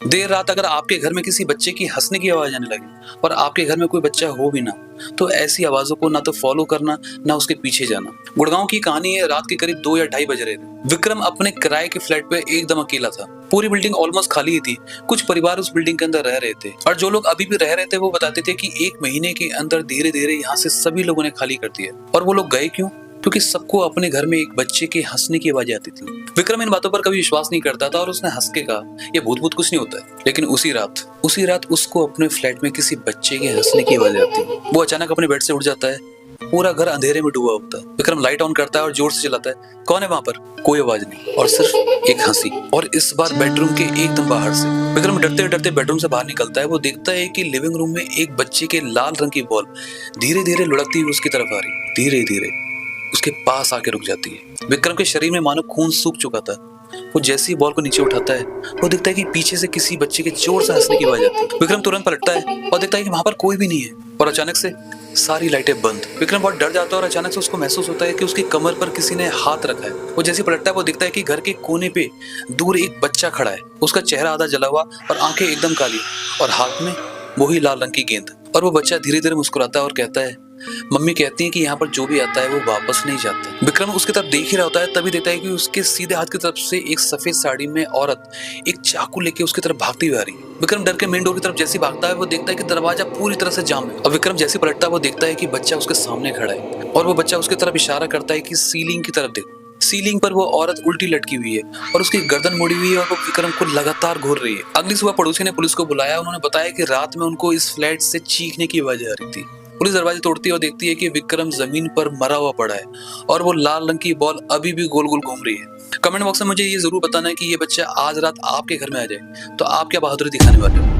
देर रात अगर आपके घर में किसी बच्चे की हंसने की आवाज आने लगे और आपके घर में कोई बच्चा हो भी ना, तो ऐसी आवाजों को ना तो फॉलो करना, ना उसके पीछे जाना। गुड़गांव की कहानी है। रात के करीब 2 या ढाई बज रहे थे। विक्रम अपने किराए के फ्लैट पे एकदम अकेला था। पूरी बिल्डिंग ऑलमोस्ट खाली ही थी। कुछ परिवार उस बिल्डिंग के अंदर रह रहे थे और जो लोग अभी भी रह रहे थे वो बताते थे कि 1 महीने के अंदर धीरे धीरे यहाँ से सभी लोगों ने खाली कर दिया। और वो लोग गए क्यों? क्योंकि सबको अपने घर में एक बच्चे के हंसने की आवाज आती थी। विक्रम इन बातों पर कभी विश्वास नहीं करता था और उसने हंस के कहा, ये भूत भूत कुछ नहीं होता है। लेकिन उसी रात उसको अपने फ्लैट में किसी बच्चे के हंसने की आवाज आती है। वो अचानक अपने बेड से उठ जाता है। पूरा घर अंधेरे में डूबा होता है। विक्रम लाइट ऑन करता है और जोर से चिल्लाता है, कौन है वहां पर? कोई आवाज नहीं और सिर्फ एक हंसी। और इस बार बेडरूम के एकदम बाहर से। विक्रम डरते डरते बेडरूम से बाहर निकलता है। वो देखता है कि लिविंग रूम में एक बच्चे के लाल रंग की बॉल धीरे धीरे लुढ़कती हुई उसकी तरफ आ रही। धीरे धीरे उसके पास आके रुक जाती है। विक्रम के शरीर में मानो खून सूख चुका था। वो जैसे ही बॉल को नीचे उठाता है, वो देखता है कि पीछे से किसी बच्चे के जोर से हंसने की आवाज आती है। विक्रम तुरंत पलटता है और देखता है कि वहां पर कोई भी नहीं है। और अचानक से सारी लाइटें बंद। विक्रम बहुत डर जाता है और अचानक से उसको महसूस होता है कि उसकी कमर पर किसी ने हाथ रखा है। वो जैसे पलटता है, वो देखता है कि घर के कोने पे दूर एक बच्चा खड़ा है। उसका चेहरा आधा जला हुआ और आंखें एकदम काली और हाथ में वही लाल रंग की गेंद। और वो बच्चा धीरे धीरे मुस्कुराता है और कहता है, मम्मी कहती है कि यहाँ पर जो भी आता है वो वापस नहीं जाता। विक्रम उसकी तरफ देख ही रहा होता है, तभी देखता है कि उसके सीधे हाथ की तरफ से एक सफेद साड़ी में औरत एक चाकू लेके उसकी तरफ भागती हुई आ रही है। विक्रम डर के मेन डोर की तरफ जैसे भागता है, वो देखता है कि दरवाजा पूरी तरह से जाम है। और विक्रम जैसे पलटता है, वो देखता है कि बच्चा उसके सामने खड़ा है और वो बच्चा उसकी तरफ इशारा करता है कि सीलिंग की तरफ देखो। सीलिंग पर वो औरत उल्टी लटकी हुई है और उसकी गर्दन मुड़ी हुई है और वो विक्रम को लगातार घूर रही है। अगली सुबह पड़ोसी ने पुलिस को बुलाया। उन्होंने बताया कि रात में उनको इस फ्लैट से चीखने की आवाज आ रही थी। पुलिस दरवाजे तोड़ती है और देखती है कि विक्रम जमीन पर मरा हुआ पड़ा है और वो लाल रंग की बॉल अभी भी गोल गोल घूम रही है। कमेंट बॉक्स में मुझे ये जरूर बताना है कि ये बच्चा आज रात आपके घर में आ जाए तो आप क्या बहादुरी दिखाने वाले हो।